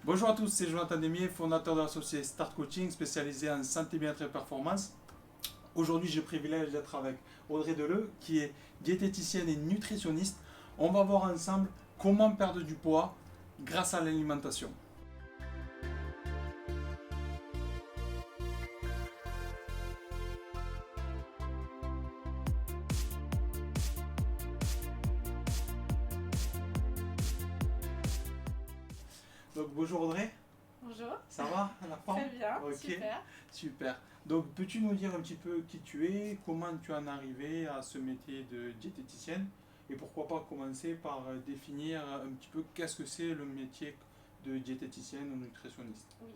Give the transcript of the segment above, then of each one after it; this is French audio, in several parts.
Bonjour à tous, c'est Jonathan Demier, fondateur de la société Start Coaching spécialisée en santé, bien-être et performance. Aujourd'hui, j'ai le privilège d'être avec Audrey Deleu, qui est diététicienne et nutritionniste. On va voir ensemble comment perdre du poids grâce à l'alimentation. Donc bonjour Audrey, Bonjour, ça va à la forme? très bien, Ok, super. super. Donc peux-tu nous dire un petit peu qui tu es, comment tu en es arrivé à ce métier de diététicienne et pourquoi pas commencer par définir un petit peu qu'est-ce que c'est le métier de diététicienne ou nutritionniste. Oui.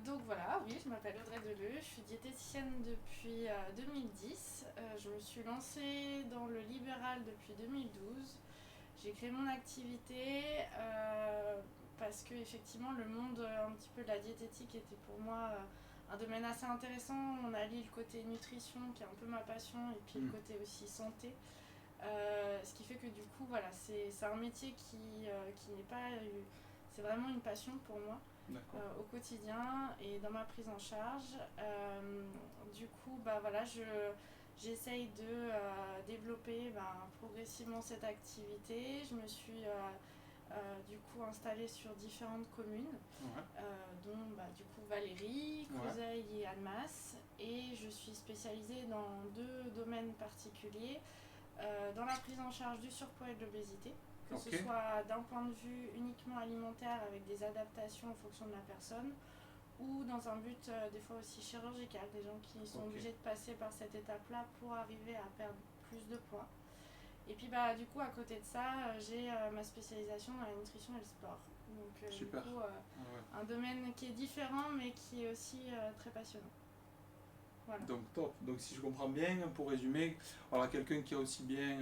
Donc voilà, oui, je m'appelle Audrey Deleu, je suis diététicienne depuis 2010. Je me suis lancée dans le libéral depuis 2012. J'ai créé mon activité parce que effectivement le monde un petit peu de la diététique était pour moi un domaine assez intéressant. On allie le côté nutrition qui est un peu ma passion et puis le côté aussi santé. Ce qui fait que du coup, voilà, c'est un métier qui n'est pas. C'est vraiment une passion pour moi D'accord. au quotidien et dans ma prise en charge. Du coup, bah, voilà, j'essaye de développer progressivement cette activité. Je me suis du coup installée sur différentes communes, Ouais. dont du coup Valérie, Creuzeil et Annemasse. Et je suis spécialisée dans deux domaines particuliers dans la prise en charge du surpoids et de l'obésité, que ce soit d'un point de vue uniquement alimentaire avec des adaptations en fonction de la personne, ou dans un but des fois aussi chirurgical, des gens qui sont obligés de passer par cette étape-là pour arriver à perdre plus de poids. Et puis du coup à côté de ça, j'ai ma spécialisation dans la nutrition et le sport. Donc Super. du coup un domaine qui est différent mais qui est aussi très passionnant. Voilà. Donc top. Donc si je comprends bien, pour résumer, voilà, quelqu'un qui a aussi bien,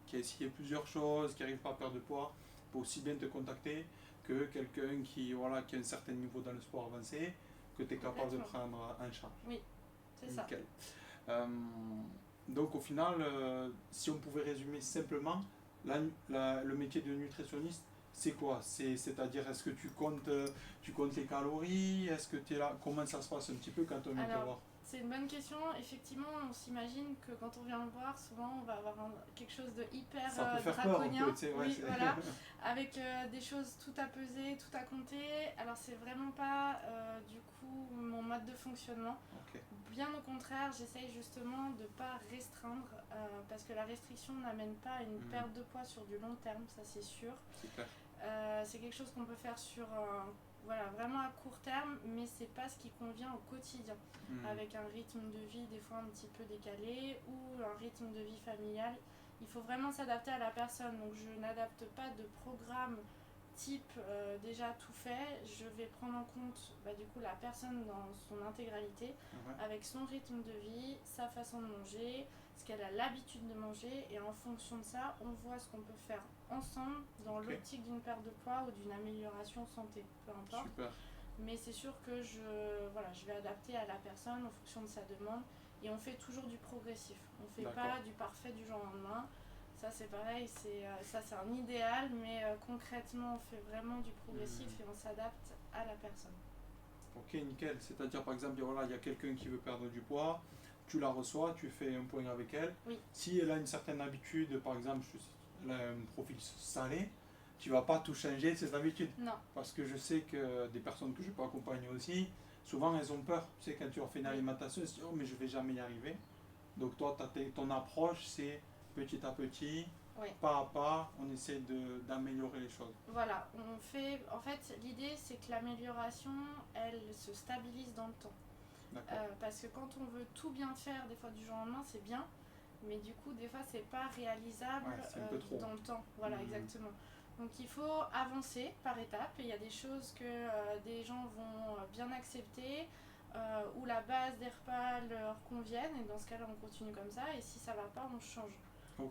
qui a essayé plusieurs choses, qui n'arrive pas à perdre de poids, peut aussi bien te contacter que quelqu'un qui, voilà, qui a un certain niveau dans le sport avancé, que tu es capable de prendre en charge. Oui, c'est nickel. ça. Donc au final, si on pouvait résumer simplement, le métier de nutritionniste, c'est quoi? C'est-à-dire, est-ce que tu comptes les calories? Est-ce que tu es là? Comment ça se passe un petit peu quand on vient te voir? C'est une bonne question. Effectivement, on s'imagine que quand on vient me voir, souvent on va avoir quelque chose de hyper draconien. Peur, peu, oui, voilà, avec des choses tout à peser, tout à compter. Alors c'est vraiment pas du coup mon mode de fonctionnement. Okay. Bien au contraire, j'essaye justement de ne pas restreindre parce que la restriction n'amène pas à une perte de poids sur du long terme, ça c'est sûr. C'est quelque chose qu'on peut faire sur voilà, vraiment à court terme, mais c'est pas ce qui convient au quotidien, avec un rythme de vie des fois un petit peu décalé ou un rythme de vie familial. Il faut vraiment s'adapter à la personne, donc je n'adapte pas de programme type déjà tout fait. Je vais prendre en compte du coup la personne dans son intégralité, avec son rythme de vie, sa façon de manger, ce qu'elle a l'habitude de manger, et en fonction de ça, on voit ce qu'on peut faire ensemble dans l'optique d'une perte de poids ou d'une amélioration santé, peu importe. Super. Mais c'est sûr que je vais adapter à la personne en fonction de sa demande, et on fait toujours du progressif. On ne fait pas du parfait du jour au lendemain. Ça c'est pareil, c'est un idéal, mais concrètement on fait vraiment du progressif et on s'adapte à la personne. Ok, nickel. C'est-à-dire par exemple, voilà, il y a quelqu'un qui veut perdre du poids, tu la reçois, tu fais un point avec elle. Oui. Si elle a une certaine habitude, par exemple, elle a un profil salé, tu vas pas tout changer de ses habitudes. Non. Parce que je sais que des personnes que je peux accompagner aussi, souvent elles ont peur. Tu sais, quand tu leur fais une alimentation, elles se disent oh mais je vais jamais y arriver. Donc toi, ton approche, c'est petit à petit, pas à pas, on essaie d'améliorer les choses. Voilà, on fait. En fait, l'idée c'est que l'amélioration, elle se stabilise dans le temps. Parce que quand on veut tout bien faire, des fois du jour au lendemain, c'est bien, mais du coup, des fois, c'est pas réalisable dans le temps. Voilà, exactement. Donc il faut avancer par étapes, et il y a des choses que des gens vont bien accepter, où la base des repas leur conviennent, et dans ce cas-là, on continue comme ça, et si ça va pas, on change.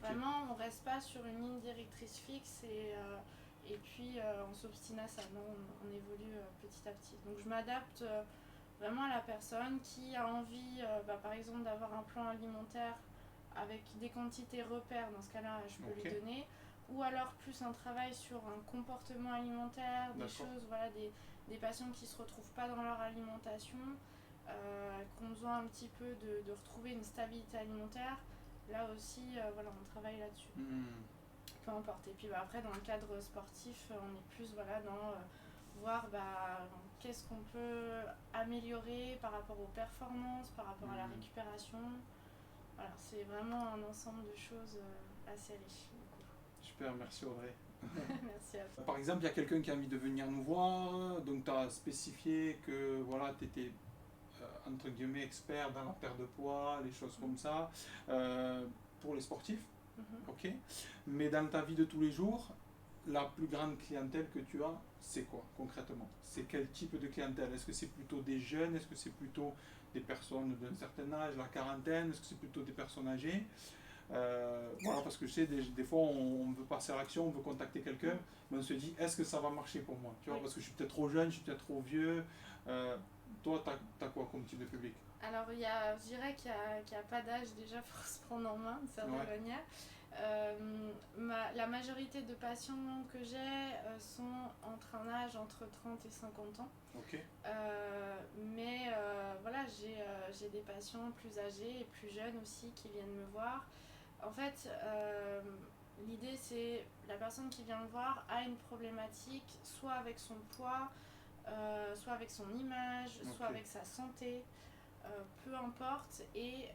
Vraiment, on reste pas sur une ligne directrice fixe, et puis on s'obstine à ça. Non, on évolue petit à petit. Donc je m'adapte vraiment à la personne qui a envie, par exemple, d'avoir un plan alimentaire avec des quantités repères. Dans ce cas-là, je peux lui donner. ou alors plus un travail sur un comportement alimentaire, des choses, voilà, des patients qui ne se retrouvent pas dans leur alimentation, qui ont besoin un petit peu de retrouver une stabilité alimentaire. Là aussi, voilà, on travaille là-dessus. Peu importe. Et puis après, dans le cadre sportif, on est plus voilà, dans voir qu'est-ce qu'on peut améliorer par rapport aux performances, par rapport à la récupération. Voilà, c'est vraiment un ensemble de choses assez riches. Super, merci Audrey. Merci à toi. Par exemple, il y a quelqu'un qui a envie de venir nous voir, donc tu as spécifié que voilà, tu étais entre guillemets expert dans la perte de poids, les choses comme ça, pour les sportifs, ok. Mais dans ta vie de tous les jours, la plus grande clientèle que tu as, c'est quoi concrètement? C'est quel type de clientèle? Est-ce que c'est plutôt des jeunes? Est-ce que c'est plutôt des personnes d'un certain âge, la quarantaine? Est-ce que c'est plutôt des personnes âgées? Voilà, parce que je sais, des fois on veut passer à l'action, on veut contacter quelqu'un, mais on se dit est-ce que ça va marcher pour moi, tu vois, parce que je suis peut-être trop jeune, je suis peut-être trop vieux. Toi, t'as quoi comme type de public? Alors, je dirais qu'il n'y a pas d'âge déjà pour se prendre en main, d'une certaine manière. La majorité de patients que j'ai sont entre un âge entre 30 et 50 ans. Okay. Mais voilà, j'ai des patients plus âgés et plus jeunes aussi qui viennent me voir. En fait, l'idée c'est la personne qui vient me voir a une problématique, soit avec son poids, soit avec son image, soit avec sa santé. Peu importe, et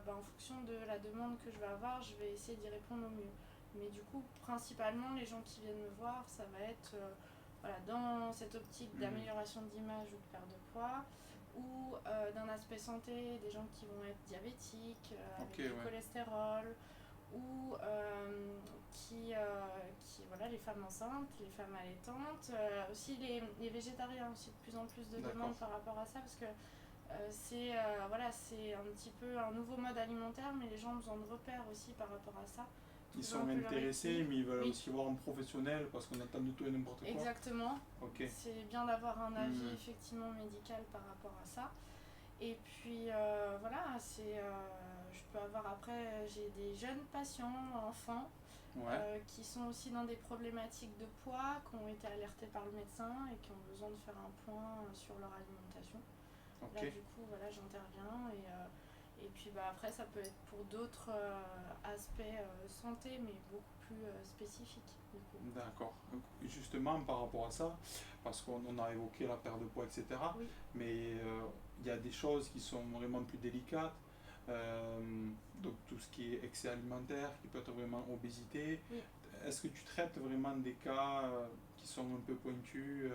en fonction de la demande que je vais avoir, je vais essayer d'y répondre au mieux. Mais du coup, principalement, les gens qui viennent me voir, ça va être voilà, dans cette optique d'amélioration d'image ou de perte de poids, ou d'un aspect santé, des gens qui vont être diabétiques, avec du cholestérol, ou voilà, les femmes enceintes, les femmes allaitantes, aussi les végétariens, aussi de plus en plus de demandes par rapport à ça, parce que c'est un petit peu un nouveau mode alimentaire, mais les gens ont besoin de repères aussi par rapport à ça. Ils sont intéressés, mais ils veulent aussi voir un professionnel parce qu'on attend de tout et n'importe quoi. Exactement. C'est bien d'avoir un avis effectivement médical par rapport à ça. Et puis voilà, je peux avoir après, j'ai des jeunes patients, enfants, qui sont aussi dans des problématiques de poids, qui ont été alertés par le médecin et qui ont besoin de faire un point sur leur alimentation. Là, du coup, voilà, j'interviens et puis après, ça peut être pour d'autres aspects santé, mais beaucoup plus spécifiques. D'accord. Justement, par rapport à ça, parce qu'on a évoqué la perte de poids, etc., mais il y a des choses qui sont vraiment plus délicates. Donc tout ce qui est excès alimentaire, qui peut être vraiment obésité. Est-ce que tu traites vraiment des cas qui sont un peu pointus,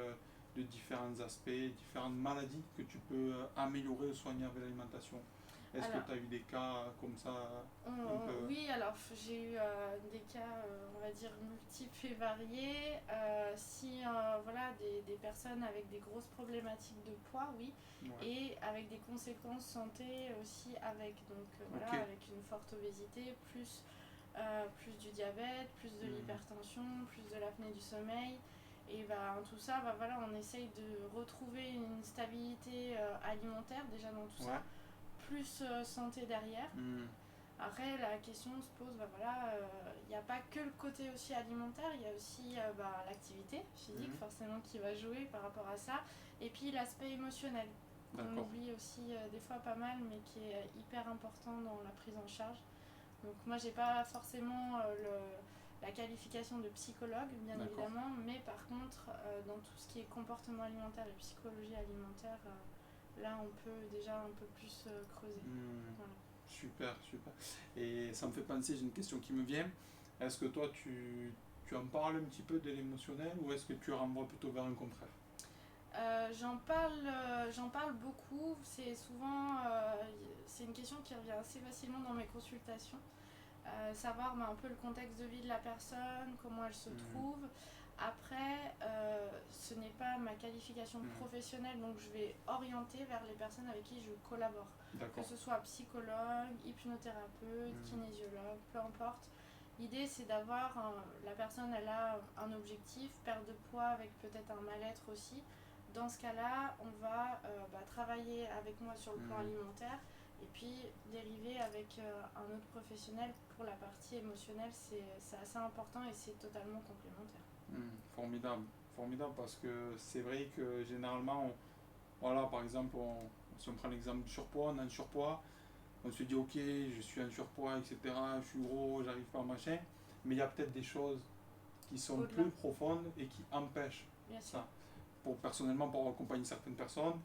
de différents aspects, différentes maladies que tu peux améliorer ou soigner avec l'alimentation? Est-ce que tu as eu des cas comme ça Oui, alors j'ai eu des cas, on va dire, multiples et variés. Voilà, des personnes avec des grosses problématiques de poids, oui, et avec des conséquences santé aussi avec. Donc voilà, avec une forte obésité, plus du diabète, plus de l'hypertension, plus de l'apnée du sommeil. Et tout ça, voilà, on essaye de retrouver une stabilité alimentaire déjà dans tout ça, plus santé derrière. Après, la question se pose, voilà, il n'y a pas que le côté aussi alimentaire, il y a aussi l'activité physique forcément qui va jouer par rapport à ça, et puis l'aspect émotionnel, qu'on oublie aussi des fois pas mal, mais qui est hyper important dans la prise en charge. Donc moi, j'ai pas forcément la qualification de psychologue, bien évidemment, mais par contre, dans tout ce qui est comportement alimentaire et psychologie alimentaire, là, on peut déjà un peu plus creuser. Voilà. Super, super. Et ça me fait penser, j'ai une question qui me vient. Est-ce que toi, tu en parles un petit peu de l'émotionnel ou est-ce que tu renvoies plutôt vers un confrère? J'en parle beaucoup. C'est souvent c'est une question qui revient assez facilement dans mes consultations. Savoir un peu le contexte de vie de la personne, comment elle se trouve. Après, ce n'est pas ma qualification professionnelle, donc je vais orienter vers les personnes avec qui je collabore. Que ce soit psychologue, hypnothérapeute, kinésiologue, peu importe. L'idée, c'est d'avoir, la personne, elle a un objectif, perte de poids avec peut-être un mal-être aussi. Dans ce cas-là, on va travailler avec moi sur le plan alimentaire Et puis dériver avec un autre professionnel pour la partie émotionnelle, c'est assez important et c'est totalement complémentaire. Formidable, formidable parce que c'est vrai que généralement, voilà, par exemple, si on prend l'exemple du surpoids, on a un surpoids, on se dit ok, je suis un surpoids, etc., je suis gros, j'arrive pas à machin, mais il y a peut-être des choses qui sont Au-delà. plus profondes et qui empêchent Bien sûr. ça. Personnellement, pour accompagner certaines personnes,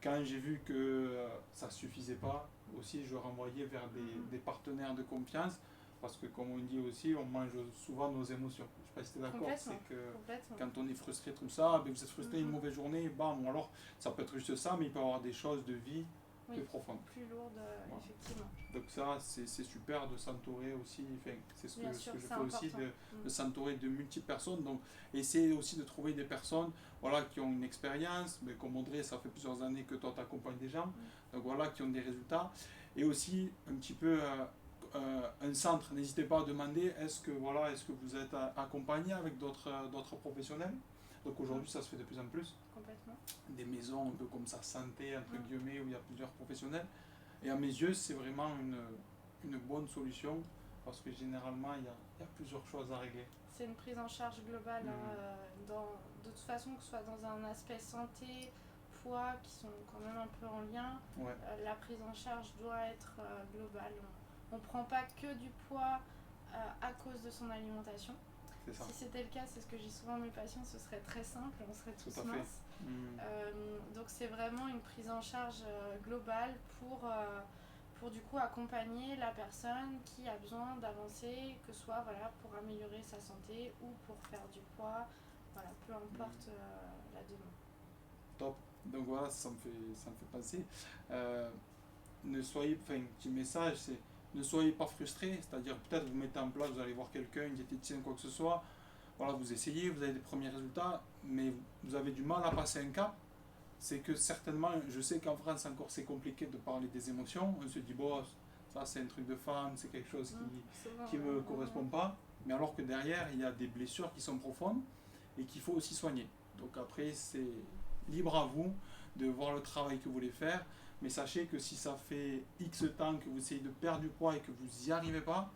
quand j'ai vu que ça suffisait pas, aussi je renvoyais vers des partenaires de confiance, parce que comme on dit aussi, on mange souvent nos émotions. Je sais pas si tu es d'accord, c'est que quand on est frustré, tout ça, ben vous êtes frustré une mauvaise journée, bam, ou alors ça peut être juste ça, mais il peut y avoir des choses de vie plus profondes. Plus lourdes, voilà. Effectivement. Donc ça, c'est super de s'entourer aussi, enfin, c'est ce que je fais aussi, de s'entourer de multiples personnes, donc essayer aussi de trouver des personnes voilà, qui ont une expérience, mais comme Audrey, ça fait plusieurs années que toi tu accompagnes des gens, donc voilà, qui ont des résultats, et aussi un petit peu un centre, n'hésitez pas à demander, est-ce que vous êtes accompagné avec d'autres professionnels? Donc aujourd'hui ça se fait de plus en plus. Complètement. Des maisons un peu comme ça, santé, entre guillemets, où il y a plusieurs professionnels. Et à mes yeux, c'est vraiment une bonne solution parce que généralement, il y a plusieurs choses à régler. C'est une prise en charge globale, de toute façon, que ce soit dans un aspect santé, poids, qui sont quand même un peu en lien, la prise en charge doit être globale. On ne prend pas que du poids à cause de son alimentation. Si c'était le cas, c'est ce que j'ai souvent à mes patients, ce serait très simple, on serait tous minces. Donc c'est vraiment une prise en charge globale pour du coup accompagner la personne qui a besoin d'avancer, que ce soit voilà, pour améliorer sa santé ou pour faire du poids, voilà, peu importe la demande. Top. Donc voilà, ça me fait penser. Un petit message, c'est ne soyez pas frustrés, c'est-à-dire peut-être vous mettez en place, vous allez voir quelqu'un, une diététicienne, quoi que ce soit, voilà, vous essayez, vous avez des premiers résultats, mais vous avez du mal à passer un cap. C'est que certainement, je sais qu'en France encore c'est compliqué de parler des émotions, on se dit bon, ça c'est un truc de femme, c'est quelque chose qui ne me correspond pas, mais alors que derrière il y a des blessures qui sont profondes et qu'il faut aussi soigner. Donc après c'est libre à vous de voir le travail que vous voulez faire, mais sachez que si ça fait X temps que vous essayez de perdre du poids et que vous n'y arrivez pas,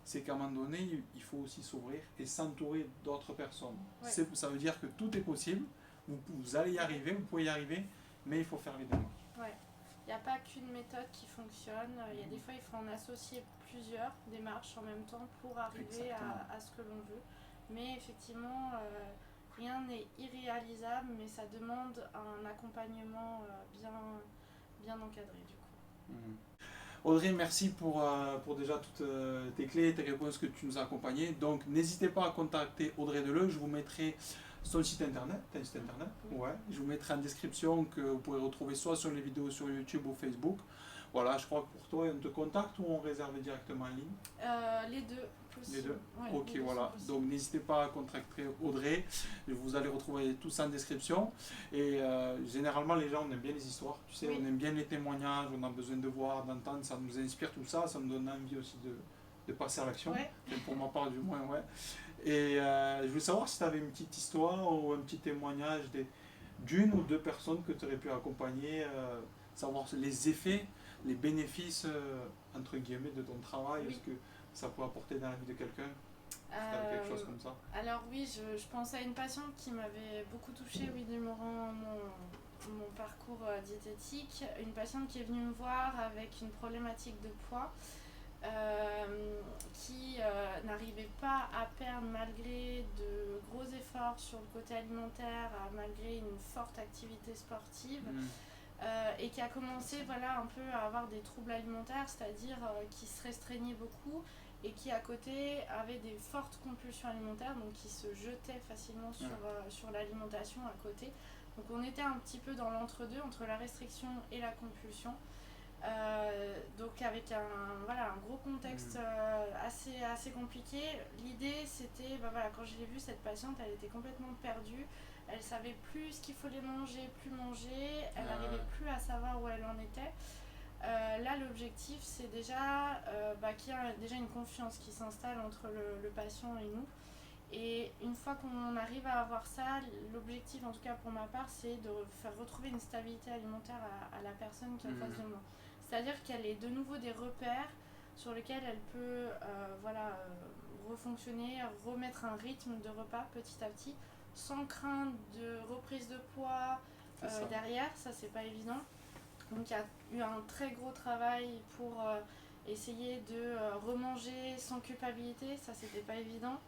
c'est qu'à un moment donné, il faut aussi s'ouvrir et s'entourer d'autres personnes. Ça veut dire que tout est possible, vous allez y arriver, vous pouvez y arriver, mais il faut faire les démarches. Il n'y a pas qu'une méthode qui fonctionne, il y a des fois il faut en associer plusieurs démarches en même temps pour arriver à ce que l'on veut. Mais effectivement, rien n'est irréalisable, mais ça demande un accompagnement bien encadré du coup. Audrey, merci pour déjà toutes tes clés, tes réponses que tu nous as accompagnées. Donc n'hésitez pas à contacter Audrey Deleu, je vous mettrai son site internet, t'as un site internet ? Ouais. Je vous mettrai en description que vous pourrez retrouver soit sur les vidéos sur YouTube ou Facebook. Voilà, je crois que pour toi, on te contacte ou on réserve directement en ligne ? Les deux. Les deux. Ok, voilà. Donc n'hésitez pas à contacter Audrey. Vous allez retrouver tout ça en description. Et généralement, les gens, on aime bien les histoires. Tu sais, on aime bien les témoignages, on a besoin de voir, d'entendre. Ça nous inspire tout ça. Ça nous donne envie aussi de passer à l'action. Pour ma part, du moins, ouais. Et je voulais savoir si tu avais une petite histoire ou un petit témoignage d'une ou deux personnes que tu aurais pu accompagner, savoir les effets, les bénéfices, entre guillemets, de ton travail. Est-ce que ça peut apporter dans la vie de quelqu'un? Quelque chose comme ça. Alors oui, je pense à une patiente qui m'avait beaucoup touchée durant mon parcours diététique. Une patiente qui est venue me voir avec une problématique de poids, qui n'arrivait pas à perdre malgré de gros efforts sur le côté alimentaire, malgré une forte activité sportive. Et qui a commencé un peu à avoir des troubles alimentaires, c'est-à-dire qui se restreignait beaucoup et qui à côté avait des fortes compulsions alimentaires, donc qui se jetait facilement sur l'alimentation à côté. Donc on était un petit peu dans l'entre-deux, entre la restriction et la compulsion. Donc avec un gros contexte assez compliqué. L'idée c'était, quand je l'ai vue, cette patiente, elle était complètement perdue. Elle savait plus ce qu'il fallait manger, plus manger, elle n'arrivait plus à savoir où elle en était. Là, l'objectif, c'est déjà qu'il y a déjà une confiance qui s'installe entre le patient et nous. Et une fois qu'on arrive à avoir ça, l'objectif, en tout cas pour ma part, c'est de faire retrouver une stabilité alimentaire à la personne qui est en face de moi. C'est-à-dire qu'elle ait de nouveau des repères sur lesquels elle peut refonctionner, remettre un rythme de repas petit à petit, sans crainte de reprise de poids derrière, ça c'est pas évident. Donc il y a eu un très gros travail pour essayer de remanger sans culpabilité, ça c'était pas évident.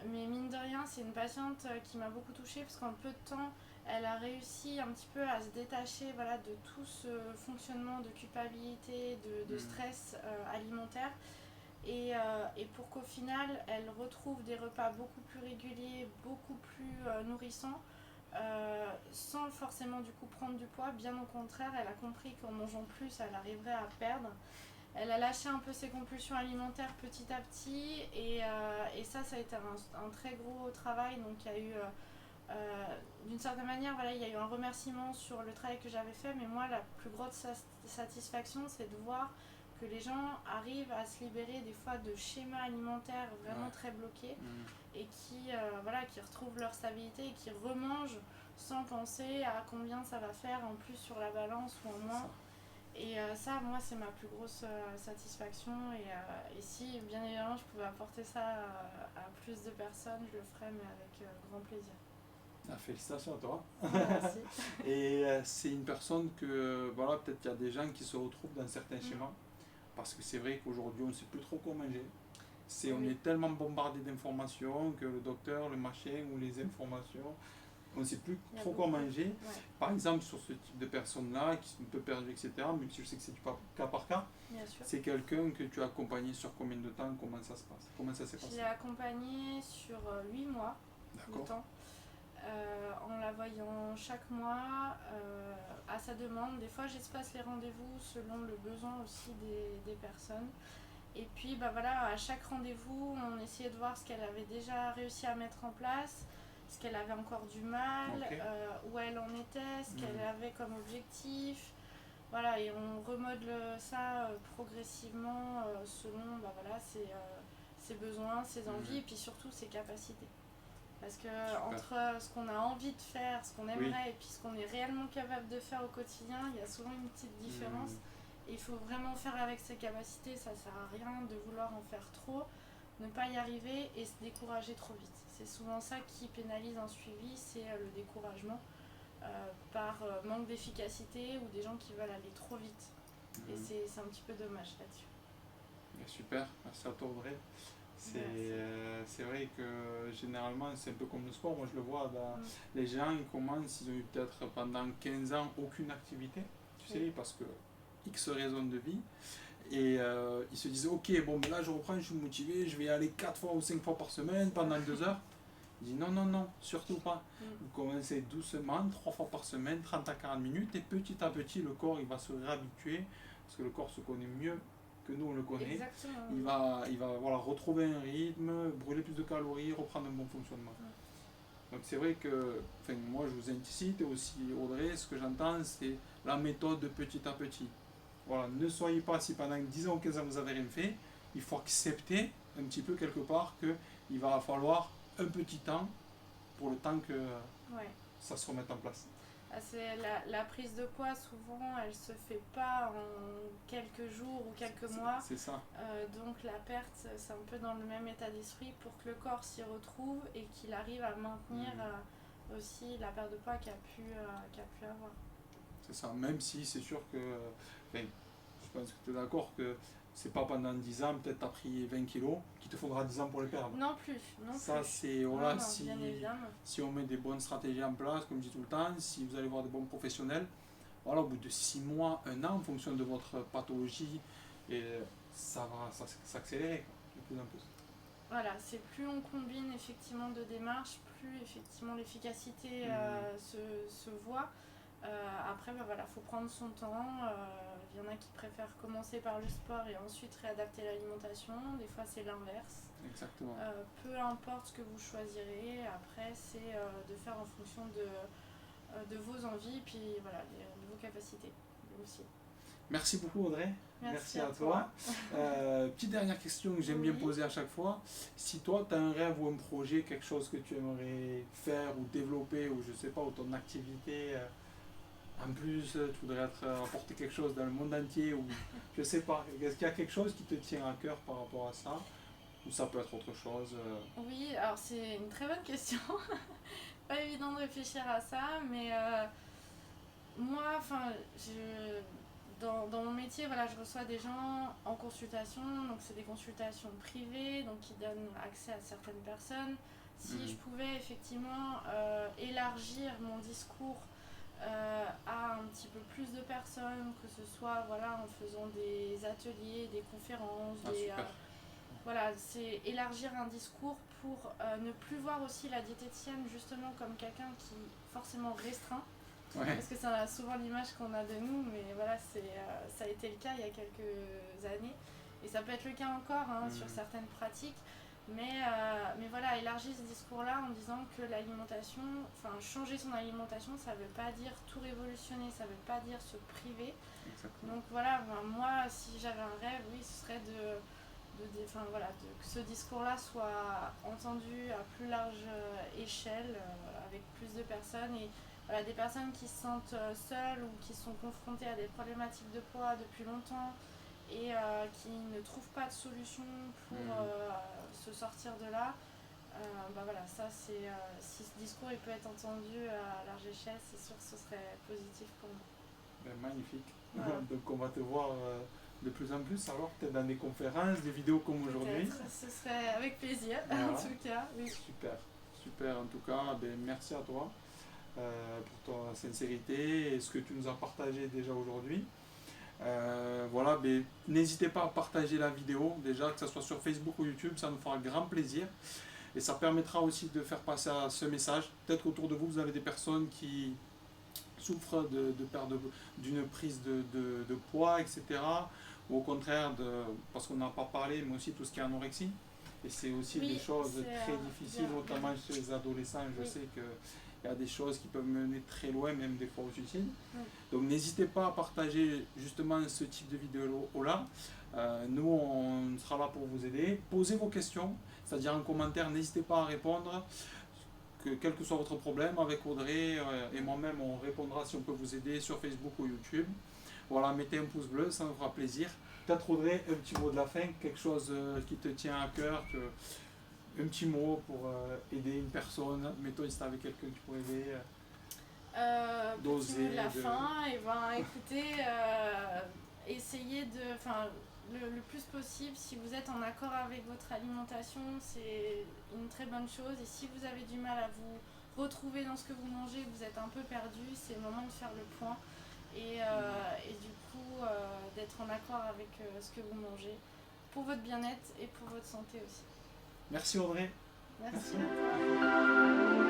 Mais mine de rien, c'est une patiente qui m'a beaucoup touchée parce qu'en peu de temps, elle a réussi un petit peu à se détacher de tout ce fonctionnement de culpabilité, de stress alimentaire. Et pour qu'au final, elle retrouve des repas beaucoup plus réguliers, beaucoup plus nourrissants, sans forcément du coup prendre du poids. Bien au contraire, elle a compris qu'en mangeant plus, elle arriverait à perdre. Elle a lâché un peu ses compulsions alimentaires petit à petit et ça a été un très gros travail. Donc il y a eu, d'une certaine manière, il y a eu un remerciement sur le travail que j'avais fait, mais moi la plus grosse satisfaction c'est de voir que les gens arrivent à se libérer des fois de schémas alimentaires vraiment très bloqués et qui retrouvent leur stabilité et qui remangent sans penser à combien ça va faire en plus sur la balance ou en moins. Et ça, moi, c'est ma plus grosse satisfaction. Et si, bien évidemment, je pouvais apporter ça à plus de personnes, je le ferais, mais avec grand plaisir. Félicitations à toi. Merci. Et c'est une personne que, peut-être qu'il y a des gens qui se retrouvent dans certains schémas. Parce que c'est vrai qu'aujourd'hui, on ne sait plus trop quoi manger. On est tellement bombardé d'informations que le docteur, le machin ou les informations, on ne sait plus trop quoi manger. Par exemple, sur ce type de personnes-là, qui sont un peu perdues, etc., même si je sais que c'est du cas par cas, c'est quelqu'un que tu as accompagné sur combien de temps? Comment ça se passe? Comment ça s'est passé? Je l'ai accompagné sur 8 mois de temps, en la voyant chaque mois, à sa demande. Des fois, j'espace les rendez-vous selon le besoin aussi des personnes. Et puis, à chaque rendez-vous, on essayait de voir ce qu'elle avait déjà réussi à mettre en place, ce qu'elle avait encore du mal, où elle en était, ce qu'elle avait comme objectif. Et on remodèle ça progressivement selon ses besoins, ses envies et puis surtout ses capacités. Parce que entre ce qu'on a envie de faire, ce qu'on aimerait et puis ce qu'on est réellement capable de faire au quotidien, il y a souvent une petite différence. Et il faut vraiment faire avec ses capacités, ça sert à rien de vouloir en faire trop, ne pas y arriver et se décourager trop vite. C'est souvent ça qui pénalise un suivi, c'est le découragement par manque d'efficacité ou des gens qui veulent aller trop vite. Et c'est un petit peu dommage là-dessus. Super, merci à toi Audrey. C'est vrai que généralement c'est un peu comme le sport, moi je le vois, les gens ils commencent, ils ont eu peut-être pendant 15 ans aucune activité, tu sais, parce que X raisons de vie, et ils se disent ok, bon ben là je reprends, je suis motivé, je vais y aller 4 fois ou 5 fois par semaine pendant 2 heures. Il dit non, surtout pas. Vous commencez doucement, 3 fois par semaine, 30 à 40 minutes, et petit à petit le corps il va se réhabituer, parce que le corps se connaît mieux que nous on le connaît. Exactement. Il va retrouver un rythme, brûler plus de calories, reprendre un bon fonctionnement. Donc c'est vrai que, moi je vous incite, et aussi Audrey, ce que j'entends c'est la méthode de petit à petit. Ne soyez pas, si pendant 10 ans ou 15 ans vous n'avez rien fait, il faut accepter un petit peu quelque part qu'il va falloir un petit temps pour le temps que ça se remette en place. C'est la prise de poids, souvent, elle se fait pas en quelques jours ou quelques mois. C'est ça. Donc la perte, c'est un peu dans le même état d'esprit pour que le corps s'y retrouve et qu'il arrive à maintenir aussi la perte de poids qu'il a pu avoir. C'est ça, même si c'est sûr que, je pense que tu es d'accord que c'est pas pendant 10 ans, peut-être tu as pris 20 kilos, qu'il te faudra 10 ans pour les perdre. Non plus. Ça, c'est, si on met des bonnes stratégies en place, comme je dis tout le temps, si vous allez voir des bons professionnels, au bout de 6 mois, 1 an, en fonction de votre pathologie, et ça va s'accélérer de plus en plus. C'est plus on combine effectivement de démarches, plus effectivement l'efficacité se voit. Après, faut prendre son temps. Il y en a qui préfèrent commencer par le sport et ensuite réadapter l'alimentation. Des fois, c'est l'inverse. Exactement. Peu importe ce que vous choisirez. Après, c'est de faire en fonction de vos envies, puis de vos capacités aussi. Merci beaucoup Audrey. Merci à toi. Petite dernière question que j'aime bien poser à chaque fois. Si toi tu as un rêve ou un projet, quelque chose que tu aimerais faire ou développer, ou je sais pas, ou ton activité, en plus, tu voudrais apporter quelque chose dans le monde entier ou je sais pas. Est-ce qu'il y a quelque chose qui te tient à cœur par rapport à ça? Ou ça peut être autre chose? Oui, alors c'est une très bonne question. Pas évident de réfléchir à ça, mais moi, enfin, dans mon métier, voilà, je reçois des gens en consultation, donc c'est des consultations privées, donc qui donnent accès à certaines personnes. Si je pouvais effectivement élargir mon discours à un petit peu plus de personnes, que ce soit voilà, en faisant des ateliers, des conférences, voilà, c'est élargir un discours pour ne plus voir aussi la diététicienne justement comme quelqu'un qui forcément restreint. Ouais. Parce que c'est souvent l'image qu'on a de nous, mais voilà, ça a été le cas il y a quelques années. Et ça peut être le cas encore sur certaines pratiques. Mais voilà, élargir ce discours-là en disant que l'alimentation, enfin changer son alimentation, ça ne veut pas dire tout révolutionner, ça ne veut pas dire se priver. Exactement. Donc voilà, moi, si j'avais un rêve, oui, ce serait que ce discours-là soit entendu à plus large échelle, avec plus de personnes. Et voilà, des personnes qui se sentent seules ou qui sont confrontées à des problématiques de poids depuis longtemps et qui ne trouvent pas de solution pour se sortir de là. Voilà, ça c'est si ce discours il peut être entendu à large échelle, c'est sûr que ce serait positif pour moi. Magnifique. Voilà. Donc on va te voir de plus en plus, alors peut-être dans des conférences, des vidéos comme aujourd'hui. Ce serait avec plaisir, voilà. En tout cas. Oui. Super en tout cas, merci à toi pour ta sincérité et ce que tu nous as partagé déjà aujourd'hui. Voilà, n'hésitez pas à partager la vidéo, déjà que ce soit sur Facebook ou YouTube, ça nous fera grand plaisir et ça permettra aussi de faire passer ce message. Peut-être qu'autour de vous, vous avez des personnes qui souffrent de perte d'une prise de poids, etc. Ou au contraire, parce qu'on n'a pas parlé, mais aussi tout ce qui est anorexie. Et c'est aussi des choses très difficiles, notamment chez les adolescents. Je sais qu'il y a des choses qui peuvent mener très loin, même des fois au suicide. Donc n'hésitez pas à partager justement ce type de vidéo-là. Nous, on sera là pour vous aider. Posez vos questions, c'est-à-dire en commentaire, n'hésitez pas à répondre. Quel que soit votre problème, avec Audrey et moi-même, on répondra si on peut vous aider sur Facebook ou YouTube. Voilà, mettez un pouce bleu, ça nous fera plaisir. Peut-être Audrey, un petit mot de la fin, quelque chose qui te tient à cœur, un petit mot pour aider une personne. Mettons, si tu avais quelqu'un qui pourrait aider. Petit mot de la fin, et écoutez, essayez le plus possible, si vous êtes en accord avec votre alimentation, c'est une très bonne chose. Et si vous avez du mal à vous retrouver dans ce que vous mangez, vous êtes un peu perdu, c'est le moment de faire le point et du coup d'être en accord avec ce que vous mangez pour votre bien-être et pour votre santé aussi. Merci Audrey. Merci à toi.